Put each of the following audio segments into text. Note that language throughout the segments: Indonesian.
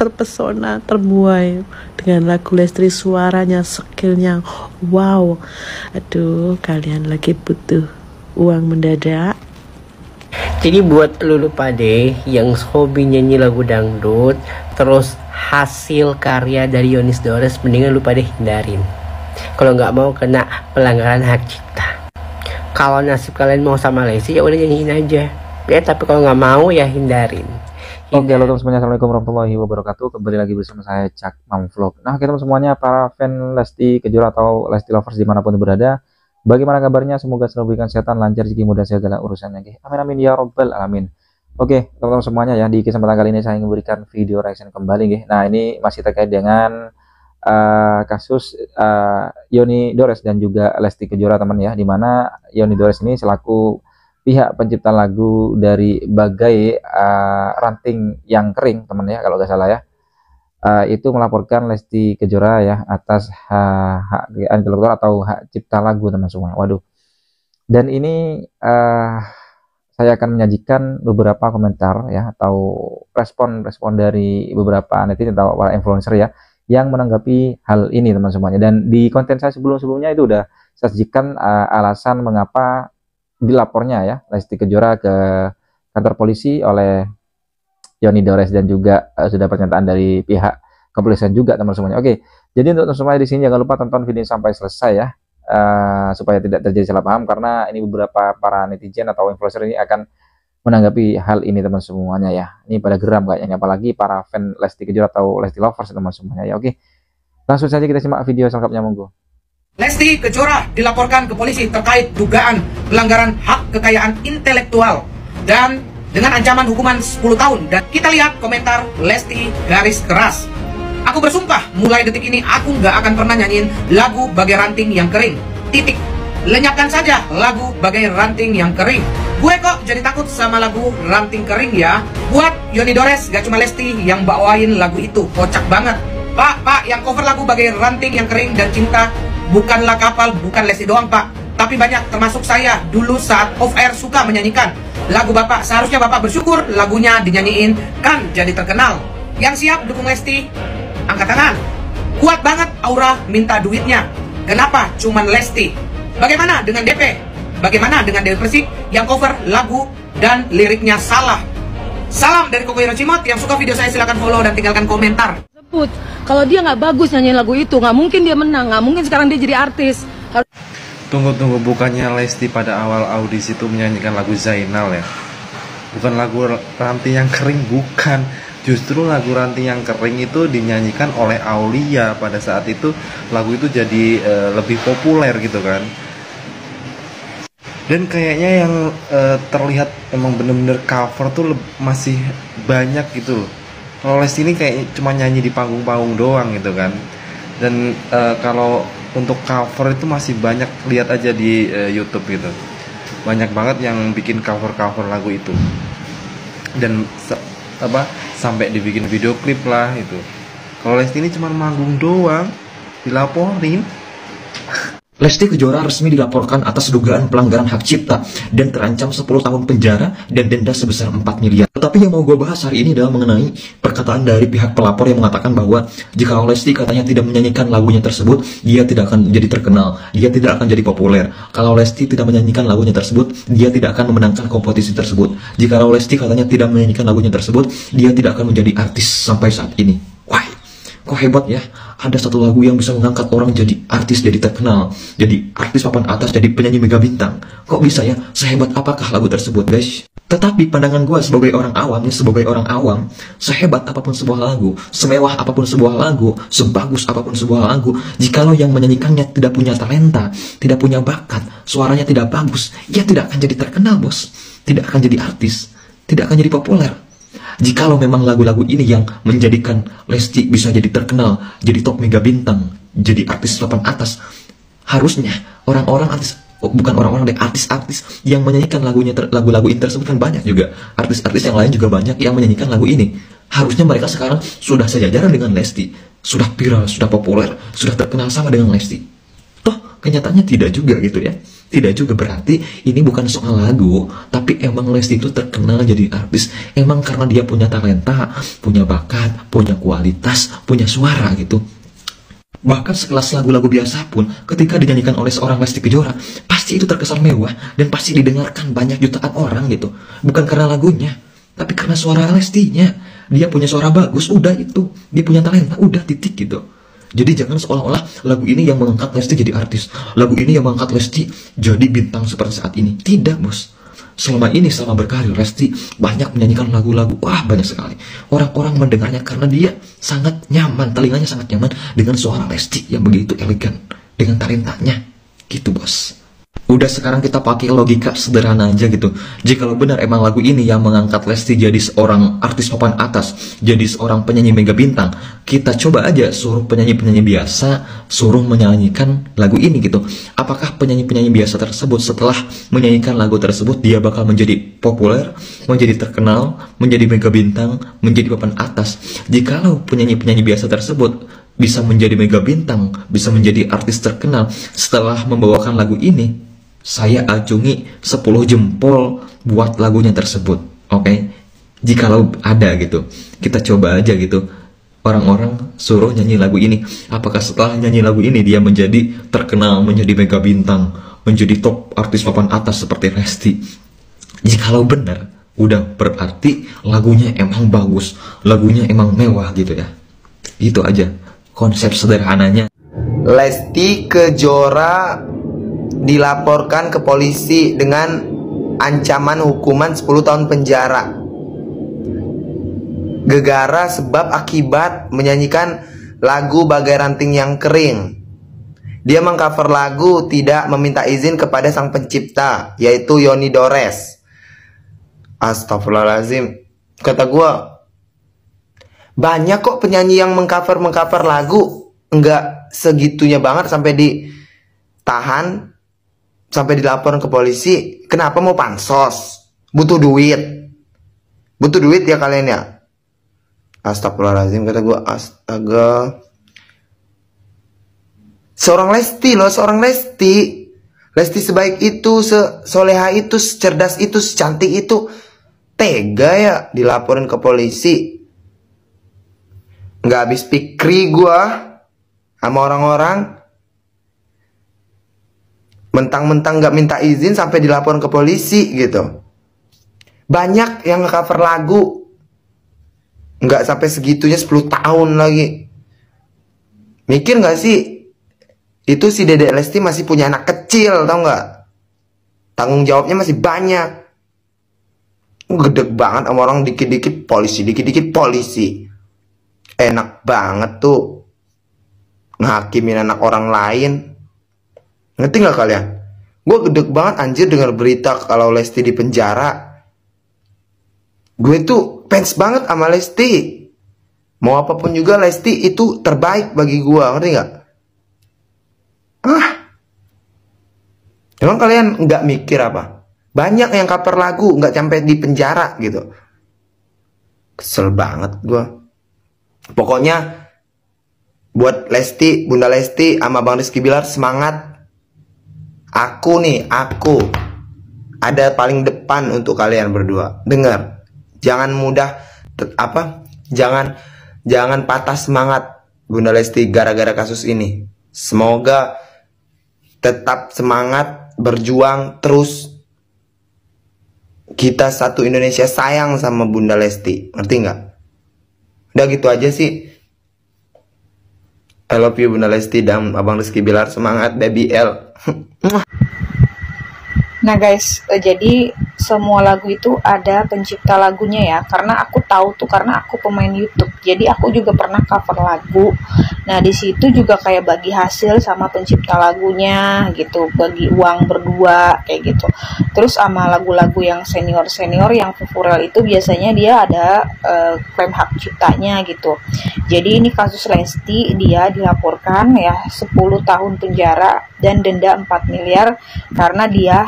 terpesona, terbuai dengan lagu Lesti, suaranya, skillnya, wow. Aduh, kalian lagi butuh uang mendadak. Jadi buat lu pade yang hobi nyanyi lagu dangdut, terus hasil karya dari Yonis Dores, mendingan lu pade hindarin. Kalau nggak mau kena pelanggaran hak cipta. Kalau nasib kalian mau sama Lesti, ya udah nyanyiin aja. Ya, tapi kalau nggak mau ya hindarin. Oke, halo teman semuanya, assalamualaikum warahmatullahi wabarakatuh. Kembali lagi bersama saya Cak Mam Vlog. Nah, oke teman semuanya, para fan Lesti Kejora atau Lesti lovers dimanapun berada, bagaimana kabarnya? Semoga selalu berikan kesehatan, lancar, rezeki, mudah segala urusannya. Amin amin ya robbal alamin. Oke teman-teman semuanya, ya di kesempatan kali ini saya ingin memberikan video reaction kembali. Nah, ini masih terkait dengan kasus Yoni Dores dan juga Lesti Kejora, teman ya, dimana Yoni Dores ini selaku pihak pencipta lagu dari Bagai Ranting yang Kering, teman ya, kalau nggak salah ya, itu melaporkan Lesti Kejora ya atas hak intelektual atau hak cipta lagu, teman semua. Waduh. Dan ini saya akan menyajikan beberapa komentar ya, atau respon dari beberapa netizen atau para influencer ya, yang menanggapi hal ini, teman semuanya. Dan di konten saya sebelumnya itu udah saya sajikan alasan mengapa dilapornya ya Lesti Kejora ke kantor polisi oleh Yoni Dores, dan juga sudah pernyataan dari pihak kepolisian juga, teman semuanya. Oke, jadi untuk teman semuanya di sini jangan lupa tonton video sampai selesai ya, supaya tidak terjadi salah paham, karena ini beberapa para netizen atau influencer ini akan menanggapi hal ini, teman semuanya ya. Ini pada geram kayaknya, apalagi para fan Lesti Kejora atau Lesti lovers, teman semuanya ya. Oke, langsung saja kita simak video selengkapnya, monggo. Lesti Kejora dilaporkan ke polisi terkait dugaan pelanggaran hak kekayaan intelektual dan dengan ancaman hukuman 10 tahun. Dan kita lihat komentar Lesti garis keras. Aku bersumpah mulai detik ini aku nggak akan pernah nyanyiin lagu Bagai Ranting yang Kering. Titik. Lenyapkan saja lagu Bagai Ranting yang Kering. Gue kok jadi takut sama lagu Ranting Kering ya. Buat Yoni Dores, gak cuma Lesti yang bawain lagu itu. Kocak banget. Pak, yang cover lagu Bagai Ranting yang Kering dan Cinta bukanlah kapal, bukan Lesti doang pak, tapi banyak, termasuk saya dulu saat off air suka menyanyikan lagu bapak. Seharusnya bapak bersyukur lagunya dinyanyiin, kan jadi terkenal. Yang siap dukung Lesti, angkat tangan. Kuat banget aura minta duitnya. Kenapa cuman Lesti? Bagaimana dengan DP? Bagaimana dengan Dewi Persik yang cover lagu dan liriknya salah? Salam dari Koko Hirocimot. Yang suka video saya silahkan follow dan tinggalkan komentar. Kalau dia nggak bagus nyanyiin lagu itu, nggak mungkin dia menang, nggak mungkin sekarang dia jadi artis. Tunggu, bukannya Lesti pada awal audisi itu menyanyikan lagu Zainal ya? Bukan lagu Ranting yang Kering, bukan. Justru lagu Ranting yang Kering itu dinyanyikan oleh Aulia. Pada saat itu lagu itu jadi lebih populer gitu kan. Dan kayaknya yang terlihat emang bener-bener cover tuh masih banyak gitu loh. Kalau Lesti ini kayak cuma nyanyi di panggung-panggung doang gitu kan. Dan kalau untuk cover itu masih banyak, lihat aja di YouTube gitu. Banyak banget yang bikin cover-cover lagu itu. Dan sampai dibikin video klip lah itu. Kalau Lesti ini cuma manggung doang, dilaporin. Lesti Kejora resmi dilaporkan atas dugaan pelanggaran hak cipta dan terancam 10 tahun penjara dan denda sebesar 4 miliar. Tetapi yang mau gue bahas hari ini adalah mengenai perkataan dari pihak pelapor yang mengatakan bahwa jika Lesti katanya tidak menyanyikan lagunya tersebut, dia tidak akan jadi terkenal, dia tidak akan jadi populer. Kalau Lesti tidak menyanyikan lagunya tersebut, dia tidak akan memenangkan kompetisi tersebut. Jika Lesti katanya tidak menyanyikan lagunya tersebut, dia tidak akan menjadi artis sampai saat ini. Wah, kok hebat ya, ada satu lagu yang bisa mengangkat orang jadi artis, jadi terkenal, jadi artis papan atas, jadi penyanyi mega bintang. Kok bisa ya, sehebat apakah lagu tersebut guys? Tetapi pandangan gue sebagai orang awam, sehebat apapun sebuah lagu, semewah apapun sebuah lagu, sebagus apapun sebuah lagu, jikalau yang menyanyikannya tidak punya talenta, tidak punya bakat, suaranya tidak bagus, ya tidak akan jadi terkenal bos, tidak akan jadi artis, tidak akan jadi populer. Jikalau memang lagu-lagu ini yang menjadikan Lesti bisa jadi terkenal, jadi top mega bintang, jadi artis papan atas, harusnya orang-orang artis, bukan orang-orang deh, artis-artis yang menyanyikan lagu-lagu ini tersebut kan banyak juga. Artis-artis yang lain juga banyak yang menyanyikan lagu ini. Harusnya mereka sekarang sudah sejajaran dengan Lesti, sudah viral, sudah populer, sudah terkenal sama dengan Lesti. Toh kenyataannya tidak juga gitu ya. Tidak juga berarti ini bukan soal lagu, tapi emang Lesti itu terkenal jadi artis emang karena dia punya talenta, punya bakat, punya kualitas, punya suara gitu. Bahkan sekelas lagu-lagu biasa pun ketika dinyanyikan oleh seorang Lesti Kejora, pasti itu terkesan mewah dan pasti didengarkan banyak jutaan orang gitu. Bukan karena lagunya, tapi karena suara Lestinya. Dia punya suara bagus, udah itu. Dia punya talenta, udah titik gitu. Jadi jangan seolah-olah lagu ini yang mengangkat Lesti jadi artis, lagu ini yang mengangkat Lesti jadi bintang seperti saat ini. Tidak, bos. Selama ini, selama berkarir, Lesti banyak menyanyikan lagu-lagu, wah banyak sekali. Orang-orang mendengarnya karena dia sangat nyaman, telinganya sangat nyaman dengan suara Lesti yang begitu elegan, dengan talentanya. Gitu, bos. Udah, sekarang kita pakai logika sederhana aja gitu. Jikalau benar emang lagu ini yang mengangkat Lesti jadi seorang artis papan atas, jadi seorang penyanyi mega bintang, kita coba aja suruh penyanyi-penyanyi biasa, suruh menyanyikan lagu ini gitu. Apakah penyanyi-penyanyi biasa tersebut setelah menyanyikan lagu tersebut dia bakal menjadi populer, menjadi terkenal, menjadi mega bintang, menjadi papan atas? Jikalau penyanyi-penyanyi biasa tersebut bisa menjadi mega bintang, bisa menjadi artis terkenal setelah membawakan lagu ini, saya acungi 10 jempol buat lagunya tersebut. Oke? Jikalau ada gitu, kita coba aja gitu. Orang-orang suruh nyanyi lagu ini. Apakah setelah nyanyi lagu ini dia menjadi terkenal, menjadi mega bintang, menjadi top artis papan atas seperti Lesti? Jikalau benar, udah berarti lagunya emang bagus, lagunya emang mewah gitu ya. Itu aja konsep sederhananya. Lesti Kejora dilaporkan ke polisi dengan ancaman hukuman 10 tahun penjara gegara sebab akibat menyanyikan lagu Bagai Ranting Yang Kering. Dia mengcover lagu tidak meminta izin kepada sang pencipta, yaitu Yoni Dores. Astagfirullahaladzim. Kata gua, banyak kok penyanyi yang mengcover lagu, enggak segitunya banget sampai ditahan, sampai dilaporin ke polisi. Kenapa mau pansos? Butuh duit. Butuh duit ya kalian ya. Astagfirullahaladzim, kata gue, astaga. Seorang Lesti loh, seorang Lesti. Lesti sebaik itu, sesoleha itu, secerdas itu, secantik itu. Tega ya dilaporin ke polisi. Nggak habis pikir gue sama orang-orang. Mentang-mentang nggak minta izin sampai dilaporin ke polisi gitu. Banyak yang nge-cover lagu nggak sampai segitunya 10 tahun lagi. Mikir nggak sih? Itu si Dedek Lesti masih punya anak kecil, tau nggak? Tanggung jawabnya masih banyak. Gede banget sama orang, dikit-dikit polisi, dikit-dikit polisi. Enak banget tuh ngehakimin anak orang lain. Ngerti nggak kalian? Gue gede banget anjir dengar berita kalau Lesti di penjara. Gue tuh fans banget sama Lesti. Mau apapun juga Lesti itu terbaik bagi gue, ngerti nggak? Emang kalian nggak mikir apa? Banyak yang cover lagu nggak sampai di penjara gitu. Kesel banget gue. Pokoknya buat Lesti, Bunda Lesti sama Bang Rizky Bilar, semangat. Aku ada paling depan untuk kalian berdua. Dengar, jangan mudah jangan patah semangat Bunda Lesti gara-gara kasus ini. Semoga tetap semangat, berjuang terus. Kita satu Indonesia sayang sama Bunda Lesti, ngerti nggak? Udah gitu aja sih. I love you Bunda Lesti dan Abang Rizky Bilar, semangat baby L. Nah guys, jadi semua lagu itu ada pencipta lagunya ya. Karena aku tahu tuh, karena aku pemain YouTube. Jadi aku juga pernah cover lagu. Nah di situ juga kayak bagi hasil sama pencipta lagunya gitu, bagi uang berdua kayak gitu. Terus sama lagu-lagu yang senior-senior yang viral itu biasanya dia ada klaim hak ciptanya gitu. Jadi ini kasus Lesti, dia dilaporkan ya 10 tahun penjara dan denda 4 miliar karena dia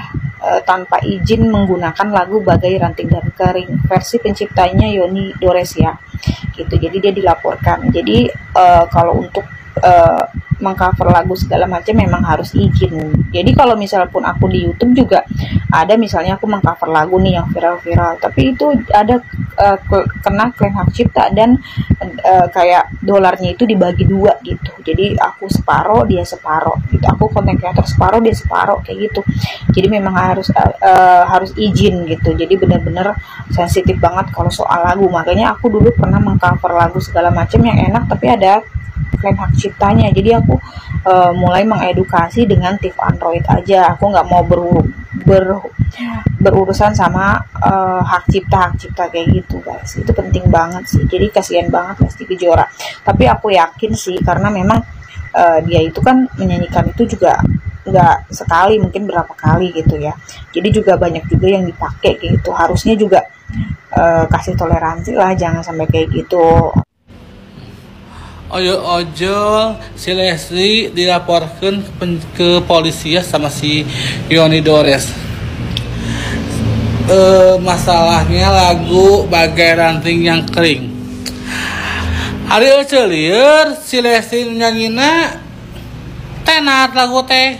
tanpa izin menggunakan lagu Bagai Ranting dan Kering versi penciptanya Yoni Dores ya gitu. Jadi dia dilaporkan. Jadi kalau untuk mengcover lagu segala macam memang harus izin. Jadi kalau misalnya pun aku di YouTube juga ada, misalnya aku mengcover lagu nih yang viral-viral, tapi itu ada kena klaim hak cipta dan kayak dolarnya itu dibagi dua gitu. Jadi aku separoh, dia separoh gitu. Aku content creator separoh, dia separoh kayak gitu. Jadi memang harus izin gitu. Jadi benar-benar sensitif banget kalau soal lagu. Makanya aku dulu pernah mengcover lagu segala macam yang enak tapi ada klaim hak ciptanya. Jadi aku mulai mengedukasi dengan TIF Android aja. Aku nggak mau berurusan sama hak cipta kayak gitu guys. Itu penting banget sih. Jadi kasihan banget Lesti Kejora. Tapi aku yakin sih karena memang dia itu kan menyanyikan itu juga nggak sekali, mungkin berapa kali gitu ya. Jadi juga banyak juga yang dipakai kayak gitu. Harusnya juga kasih toleransi lah, jangan sampai kayak gitu. Ojol si Lesti dilaporkan ke polisi ya sama si Yoni Dores. Masalahnya lagu Bagai Ranting Yang Kering. Hari celir si Lesti nyanyina tenar lagu teh.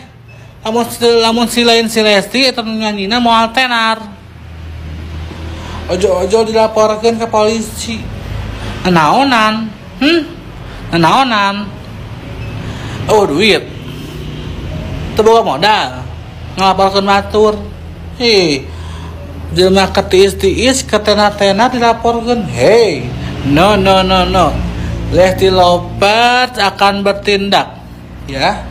Lamun si lain si Lesti itu nyanyina moal tenar. Ojol dilaporkan ke polisi. Naonan. Naonan, duit, terbawa modal, ngelaporkan batur, jelma ketiis ketena dilaporkan, no, Lesti Lovers akan bertindak, ya,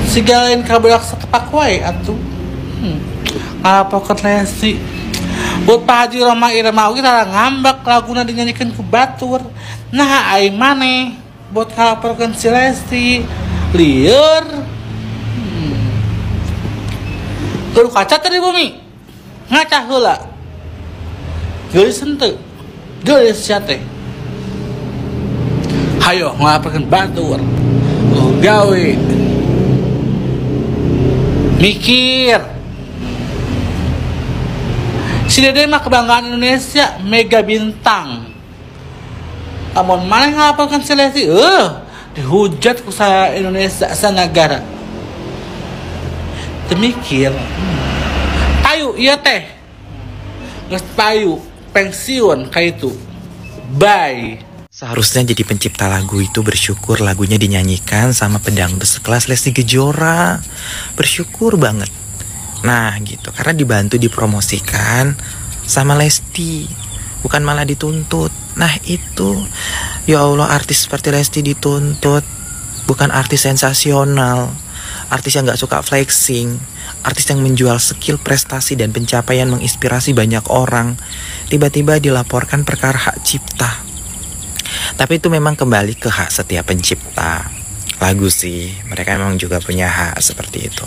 sigalain kabelak setepak wae atuh, ngelaporkan Lesti. Buat Pak Haji Roma Irama kita ngambak laguna dinyanyikan ke batur. Nah aing maneh buat ngalaporkan si Lesti lieur. Kudu kaca tadi bumi ngaca heula. Geulis henteu. Geulis sia teh. Hayo ngalaporkan batur. Gawe. Mikir. Si Dede mah kebanggaan Indonesia, mega bintang. Amun mana ngalaporkan si Lesti, dihujat ku sa Indonesia sanagara. Demikir, payu iya teh, nges payu pensiun kayak itu, bye. Seharusnya jadi pencipta lagu itu bersyukur lagunya dinyanyikan sama pedangdut sekelas Lesti Kejora, bersyukur banget. Nah gitu, karena dibantu dipromosikan sama Lesti, bukan malah dituntut. Nah itu, ya Allah, artis seperti Lesti dituntut, bukan artis sensasional, artis yang gak suka flexing, artis yang menjual skill, prestasi, dan pencapaian menginspirasi banyak orang. Tiba-tiba dilaporkan perkara hak cipta. Tapi itu memang kembali ke hak setiap pencipta lagu sih, mereka memang juga punya hak seperti itu.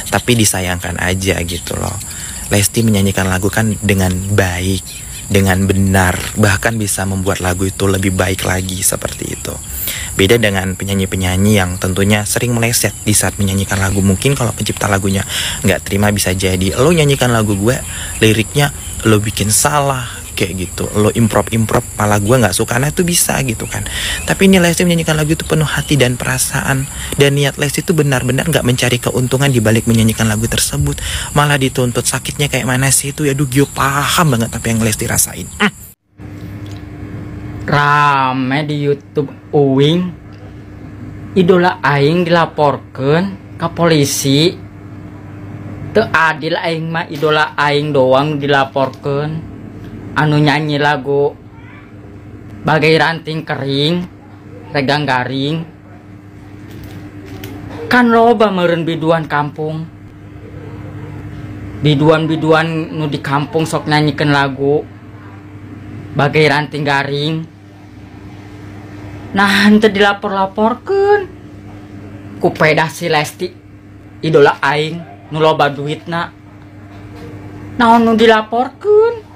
Tapi disayangkan aja gitu loh, Lesti menyanyikan lagu kan dengan baik, dengan benar, bahkan bisa membuat lagu itu lebih baik lagi seperti itu. Beda dengan penyanyi-penyanyi yang tentunya sering meleset di saat menyanyikan lagu. Mungkin kalau pencipta lagunya nggak terima, bisa jadi lo nyanyikan lagu gue, liriknya lo bikin salah kayak gitu, lo improv malah gue nggak suka. Nah itu bisa gitu kan. Tapi ini Lesti menyanyikan lagu itu penuh hati dan perasaan, dan niat Lesti itu benar-benar nggak mencari keuntungan di balik menyanyikan lagu tersebut, malah dituntut. Sakitnya kayak mana sih itu ya? Gue paham banget apa yang Lesti rasain. Rame di YouTube Uwing, idola aing dilaporkan ke polisi. Teu adil aing mah, idola aing doang dilaporkan anu nyanyi lagu Bagai Ranting Kering, Regang Garing. Kan loba meureun biduan kampung, biduan nu di kampung sok nyanyikan lagu Bagai Ranting Garing. Nah henteu dilapor-laporkeun ku pedah si Lesti, idola aing nu loba duitna. Naon nu dilaporkeun?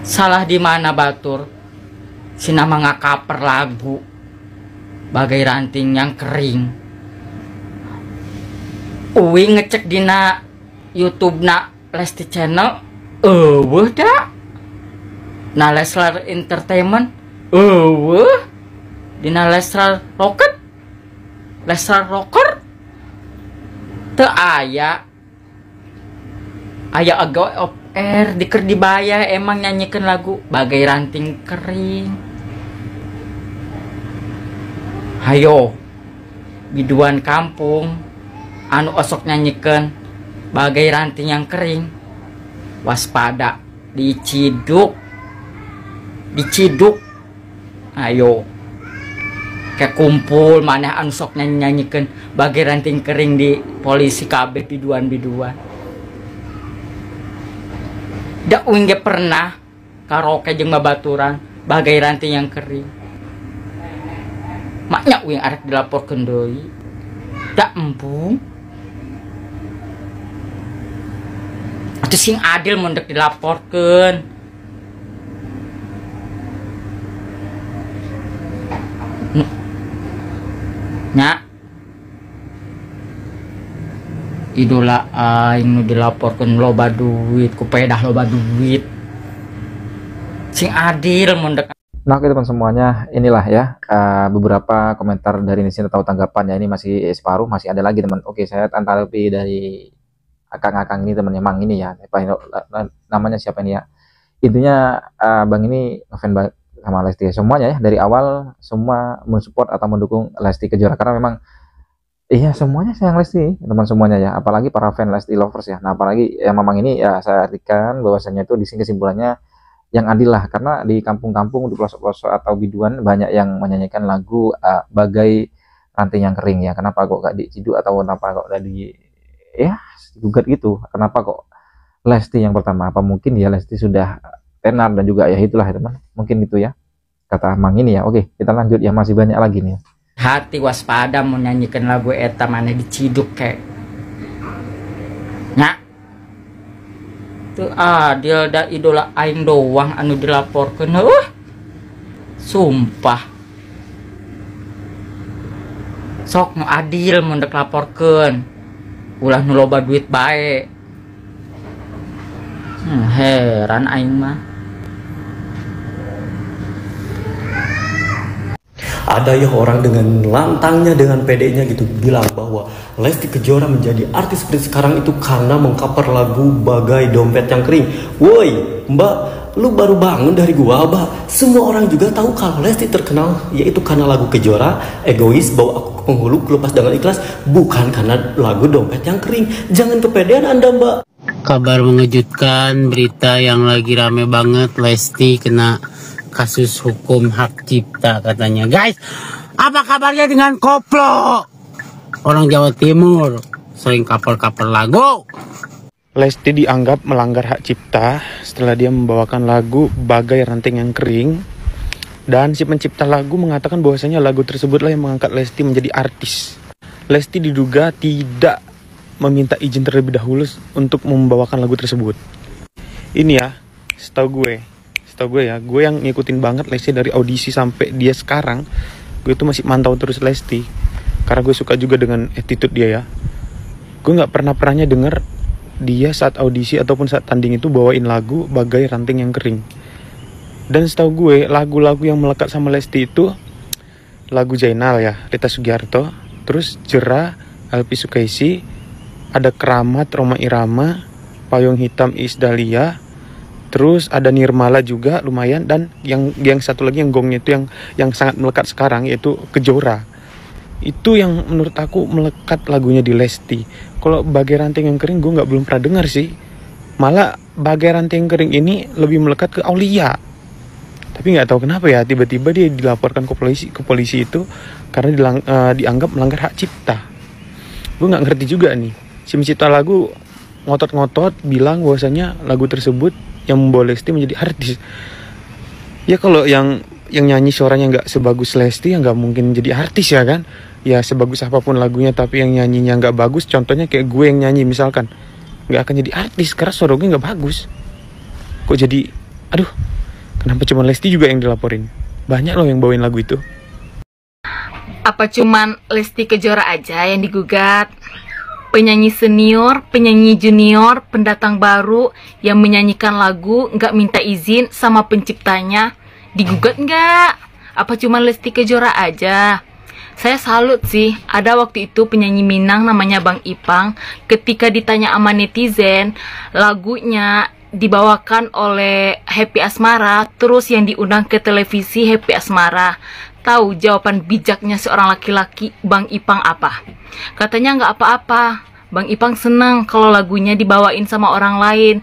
Salah di mana batur? Si nama ngakaper lagu Bagai Ranting Yang Kering. Uwi ngecek dina YouTube na Lesti Channel, dah Nah Leslar Entertainment dina Leslar Rocket, Leslar Rocker teu aya agawe of air diker dibaya emang nyanyikan lagu bagai ranting kering. Hayo biduan kampung anu osok nyanyikan bagai ranting yang kering, waspada diciduk. Ayo kayak kumpul mana anu sok nyanyikan bagai ranting kering di polisi kabeh biduan dak uing ge pernah karaoke jeung babaturan bagai ranting yang kering. Maknya uing arek dilaporkeun deui dak embung atuh sing adil mun dek dilaporkeun. Nya idola aing nu dilaporkeun loba duit ku pedah loba duit sing adil mun dek. Nah oke teman semuanya, inilah ya beberapa komentar dari netizen atau tanggapan ya. Ini masih separuh, masih ada lagi teman. Oke, saya tanggapi dari akang-akang ini teman, emang ini ya namanya siapa ini ya, intinya bang ini ngefans banget sama Lesti semuanya ya, dari awal semua mensupport atau mendukung Lesti Kejora karena memang iya semuanya sayang Lesti teman semuanya ya, apalagi para fan Lesti lovers ya. Nah apalagi ya memang ini ya saya artikan bahwasanya itu di sini kesimpulannya yang adil lah, karena di kampung-kampung di pelosok-pelosok atau biduan banyak yang menyanyikan lagu bagai ranting yang kering ya. Kenapa kok gak diciduk atau kenapa kok gak di ya digugat gitu, kenapa kok Lesti yang pertama? Apa mungkin ya Lesti sudah tenar dan juga ya itulah ya teman, mungkin gitu ya kata Mang ini ya. Oke kita lanjut ya, masih banyak lagi nih. Hati waspada mau nyanyikan lagu eta mana diciduk kayak nya tuh adil da idola aing doang anu dilaporkeun. Sumpah sok nu adil mun dek laporkeun ulah nu loba duit bae. Heran aing mah. Ada ya orang dengan lantangnya, dengan pedenya gitu bilang bahwa Lesti Kejora menjadi artis seperti sekarang itu karena mengcover lagu bagai dompet yang kering. Woi mbak, lu baru bangun dari gua mbak. Semua orang juga tahu kalau Lesti terkenal yaitu karena lagu Kejora, Egois, Bawa Aku ke Penghulu, Lepas Dengan Ikhlas, bukan karena lagu dompet yang kering. Jangan kepedean anda mbak. Kabar mengejutkan, berita yang lagi rame banget, Lesti kena kasus hukum hak cipta katanya. Guys, apa kabarnya dengan koplo? Orang Jawa Timur sering cover-cover lagu. Lesti dianggap melanggar hak cipta setelah dia membawakan lagu Bagai Ranting Yang Kering. Dan si pencipta lagu mengatakan bahwasanya lagu tersebutlah yang mengangkat Lesti menjadi artis. Lesti diduga tidak meminta izin terlebih dahulu untuk membawakan lagu tersebut. Ini ya, setahu gue ya, gue yang ngikutin banget Lesti dari audisi sampai dia sekarang. Gue tuh masih mantau terus Lesti karena gue suka juga dengan attitude dia ya. Gue nggak pernahnya denger dia saat audisi ataupun saat tanding itu bawain lagu Bagai Ranting Yang Kering. Dan setahu gue lagu-lagu yang melekat sama Lesti itu lagu Zainal ya, Rita Sugiarto, terus Jera, Elvi Sukaisi, ada Keramat, Roma Irama, Payung Hitam, Iis Dahlia, terus ada Nirmala juga lumayan, dan yang satu lagi yang gongnya itu yang sangat melekat sekarang yaitu Kejora. Itu yang menurut aku melekat lagunya di Lesti. Kalau Bagai Ranting Yang Kering gue belum pernah dengar sih. Malah Bagai Ranting Yang Kering ini lebih melekat ke Aulia. Tapi nggak tahu kenapa ya tiba-tiba dia dilaporkan ke polisi itu karena dianggap melanggar hak cipta. Gue nggak ngerti juga nih. Si pencipta lagu ngotot-ngotot bilang bahwasanya lagu tersebut yang membawa Lesti menjadi artis. Ya kalau yang nyanyi suaranya nggak sebagus Lesti ya nggak mungkin jadi artis ya kan. Ya sebagus apapun lagunya tapi yang nyanyinya nggak bagus, contohnya kayak gue yang nyanyi misalkan, nggak akan jadi artis karena suara gue nggak bagus. Kok jadi, aduh, kenapa cuma Lesti juga yang dilaporin? Banyak loh yang bawain lagu itu. Apa cuman Lesti Kejora aja yang digugat? penyanyi senior, penyanyi junior, pendatang baru yang menyanyikan lagu nggak minta izin sama penciptanya, digugat nggak? Apa cuma Lesti Kejora aja? Saya salut sih, ada waktu itu penyanyi Minang namanya Bang Ipang, ketika ditanya sama netizen, lagunya dibawakan oleh Happy Asmara, terus yang diundang ke televisi Happy Asmara. Tahu jawaban bijaknya seorang laki-laki Bang Ipang apa? Katanya nggak apa-apa. Bang Ipang senang kalau lagunya dibawain sama orang lain.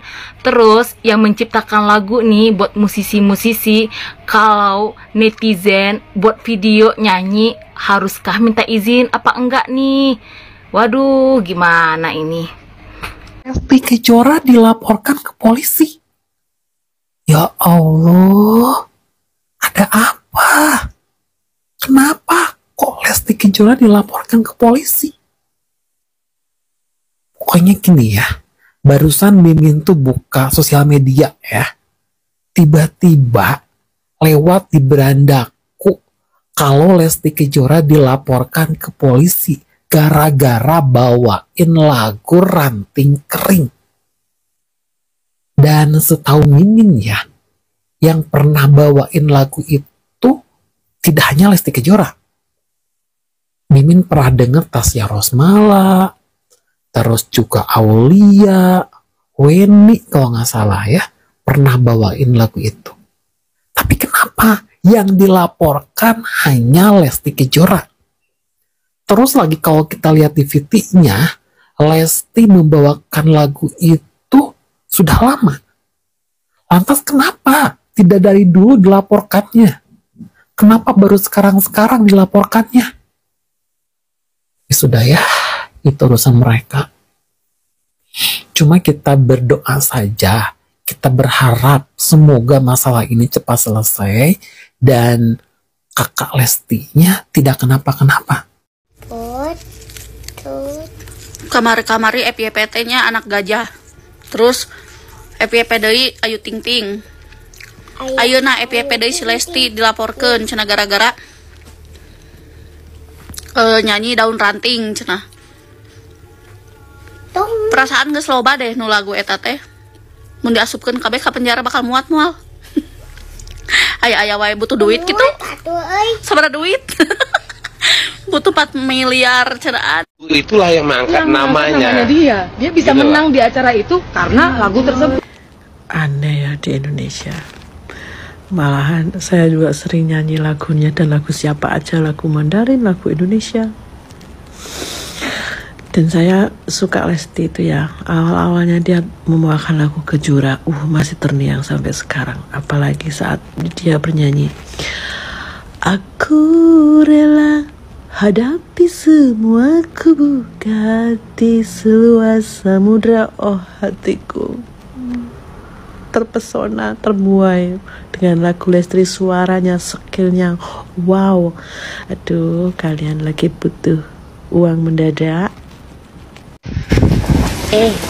Terus yang menciptakan lagu nih buat musisi-musisi, kalau netizen buat video nyanyi, haruskah minta izin apa enggak nih? Waduh, gimana ini? Lesti Kejora dilaporkan ke polisi. Ya Allah, ada apa? Kenapa kok Lesti Kejora dilaporkan ke polisi? Pokoknya gini ya, barusan Mimin tuh buka sosial media ya. Tiba-tiba lewat di berandaku kalau Lesti Kejora dilaporkan ke polisi gara-gara bawain lagu Ranting Kering. Dan setahu Mimin ya, yang pernah bawain lagu itu tidak hanya Lesti Kejora. Mimin pernah denger Tasya Rosmala, terus juga Aulia, Weni kalau nggak salah ya, pernah bawain lagu itu. Tapi kenapa yang dilaporkan hanya Lesti Kejora? Terus lagi kalau kita lihat di VT-nya, Lesti membawakan lagu itu sudah lama. Lantas kenapa tidak dari dulu dilaporkannya? Kenapa baru sekarang-sekarang dilaporkannya? Ya sudah ya, itu urusan mereka. Cuma kita berdoa saja, kita berharap semoga masalah ini cepat selesai dan kakak Lestinya tidak kenapa-kenapa. Kamari-kamari FYPT-nya anak gajah. Terus FYP deui Ayu Ting Ting. Ayeuna FYP deui si Lesti dilaporkeun cenah gara-gara nyanyi daun ranting cenah. Perasaan geus loba deh nu lagu eta teh. Mun diasupkeun kabeh ka penjara bakal muat moal. Aya wae butuh duit gitu. Sabaraha duit? Butuh 4 miliar cenah. Itulah yang mengangkat namanya. Dia bisa Gitu menang di acara itu karena lagu tersebut. Aneh ya di Indonesia. Malahan saya juga sering nyanyi lagunya, dan lagu siapa aja, lagu Mandarin, lagu Indonesia. Dan saya suka Lesti itu ya. Awal-awalnya dia membawakan lagu Kejora, masih terngiang sampai sekarang. Apalagi saat dia bernyanyi, aku rela hadapi semua, ku buka hati seluas samudra, oh hatiku. Terpesona, terbuai dengan lagu Lesti, suaranya, skillnya, wow. Aduh, kalian lagi butuh uang mendadak.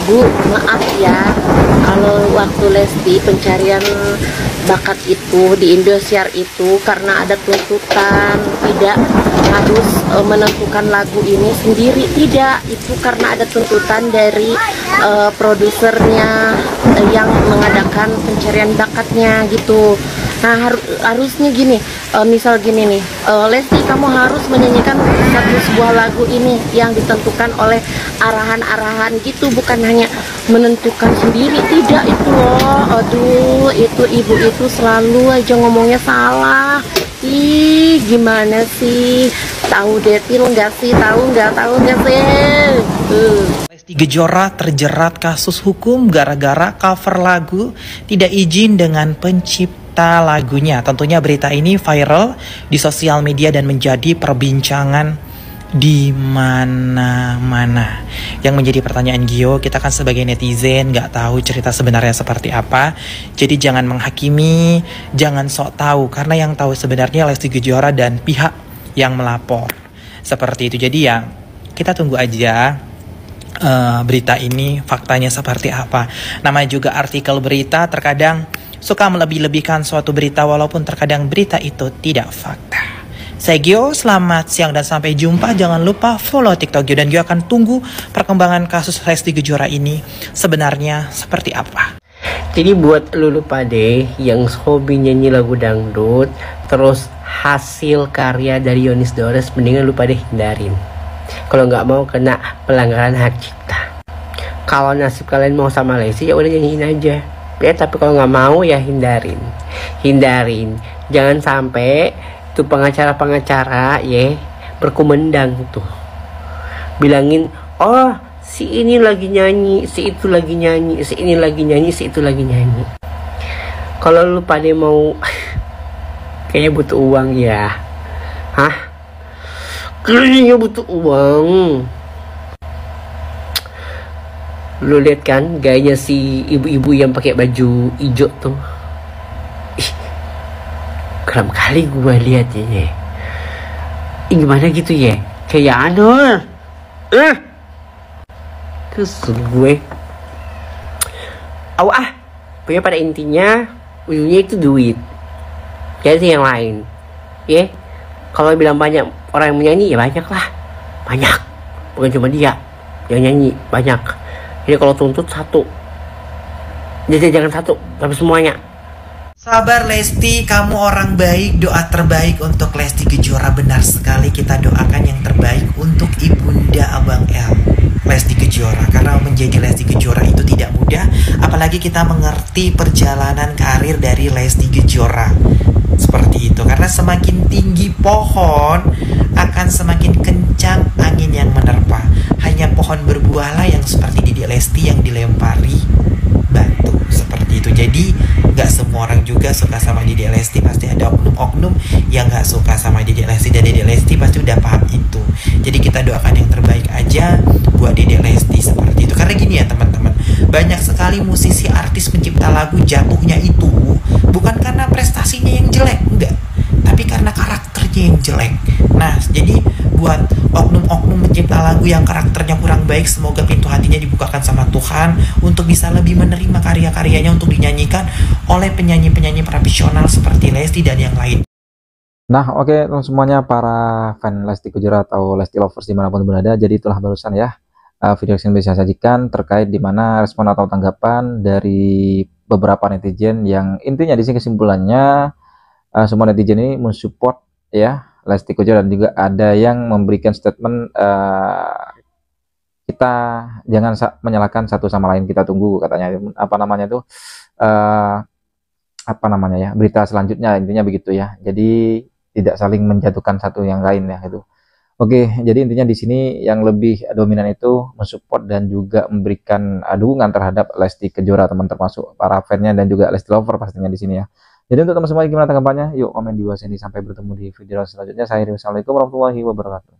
Bu, maaf ya, kalau waktu Lesti pencarian bakat itu di Indosiar itu karena ada tuntutan, tidak harus menentukan lagu ini sendiri, tidak, itu karena ada tuntutan dari produsernya yang mengadakan pencarian bakatnya gitu. Nah harusnya gini, misal gini nih, Lesti kamu harus menyanyikan sebuah lagu ini yang ditentukan oleh arahan-arahan gitu, bukan hanya menentukan sendiri, tidak itu loh. Aduh, itu ibu itu selalu aja ngomongnya salah. Ih, gimana sih? Tahu detil nggak sih? Tahu nggak sih? Lesti Kejora terjerat kasus hukum gara-gara cover lagu tidak izin dengan pencipta lagunya. Tentunya berita ini viral di sosial media dan menjadi perbincangan di mana-mana. Yang menjadi pertanyaan Gio, kita kan sebagai netizen nggak tahu cerita sebenarnya seperti apa. Jadi jangan menghakimi, jangan sok tahu, karena yang tahu sebenarnya Lesti Kejora dan pihak yang melapor. Seperti itu. Jadi ya kita tunggu aja berita ini faktanya seperti apa. Namanya juga artikel berita, terkadang suka melebih-lebihkan suatu berita walaupun terkadang berita itu tidak fakta. Saya Gio, selamat siang dan sampai jumpa. Jangan lupa follow TikTok Gio, dan Gio akan tunggu perkembangan kasus Lesti Kejora ini sebenarnya seperti apa. Jadi buat lulu pade yang hobi nyanyi lagu dangdut, terus hasil karya dari Yonis Dores, mendingan lu pada hindarin. Kalau nggak mau kena pelanggaran hak cipta. Kalau nasib kalian mau sama Lesti, ya udah nyanyiin aja. Ya, tapi kalau nggak mau ya hindarin. Jangan sampai tuh pengacara-pengacara ya berkumendang tuh. Bilangin, oh si ini lagi nyanyi, si itu lagi nyanyi, si ini lagi nyanyi, si itu lagi nyanyi. Kalau lu pada mau kayaknya butuh uang ya. Hah? Kayaknya butuh uang. Lu lihat kan gayanya si ibu-ibu yang pakai baju hijau tuh. Ih, keren kali gua lihatnya. Gimana gitu ya? Kayak Anur. Kesel gue. Pokoknya pada intinya ujungnya itu duit. Jadi yang lain, ya. Kalau bilang banyak orang yang menyanyi, ya banyak lah, banyak. Bukan cuma dia yang nyanyi, banyak. Jadi kalau tuntut satu, jadi jangan satu, tapi semuanya. Sabar Lesti, kamu orang baik. Doa terbaik untuk Lesti Kejora. Benar sekali, kita doakan yang terbaik untuk ibunda Abang L, Lesti Kejora. Karena menjadi Lesti Kejora itu tidak mudah, apalagi kita mengerti perjalanan karir dari Lesti Kejora. Seperti itu, karena semakin tinggi pohon akan semakin kencang angin yang menerpa. Hanya pohon berbuahlah yang seperti Dede Lesti yang dilempari batu, seperti itu. Jadi gak semua orang juga suka sama Dede Lesti. Pasti ada oknum-oknum yang gak suka sama Dede Lesti, dan Dede Lesti pasti udah paham itu. Jadi kita doakan yang terbaik aja buat Dede Lesti, seperti itu. Karena gini ya teman-teman, banyak sekali musisi, artis, pencipta lagu jatuhnya itu bukan karena prestasinya yang jelek, enggak, tapi karena karakternya yang jelek. Nah, jadi buat oknum-oknum pencipta lagu yang karakternya kurang baik, semoga pintu hatinya dibukakan sama Tuhan untuk bisa lebih menerima karya-karyanya untuk dinyanyikan oleh penyanyi-penyanyi profesional seperti Lesti dan yang lain. Nah, oke semuanya para fan Lesti Kejora atau Lesti lovers dimanapun berada. Jadi itulah barusan ya video yang bisa sajikan terkait dimana respon atau tanggapan dari beberapa netizen yang intinya di sini kesimpulannya semua netizen ini mensupport ya Lesti Kejora, dan juga ada yang memberikan statement kita jangan menyalahkan satu sama lain, kita tunggu katanya berita selanjutnya, intinya begitu ya. Jadi tidak saling menjatuhkan satu yang lain ya itu. Oke, jadi intinya di sini yang lebih dominan itu mensupport dan juga memberikan dukungan terhadap Lesti Kejora, teman, termasuk para fannya dan juga Lesti lover pastinya di sini ya. Jadi untuk teman-teman gimana tanggapannya? Yuk komen di bawah sini. Sampai bertemu di video selanjutnya. Saya Rim, assalamualaikum warahmatullahi wabarakatuh.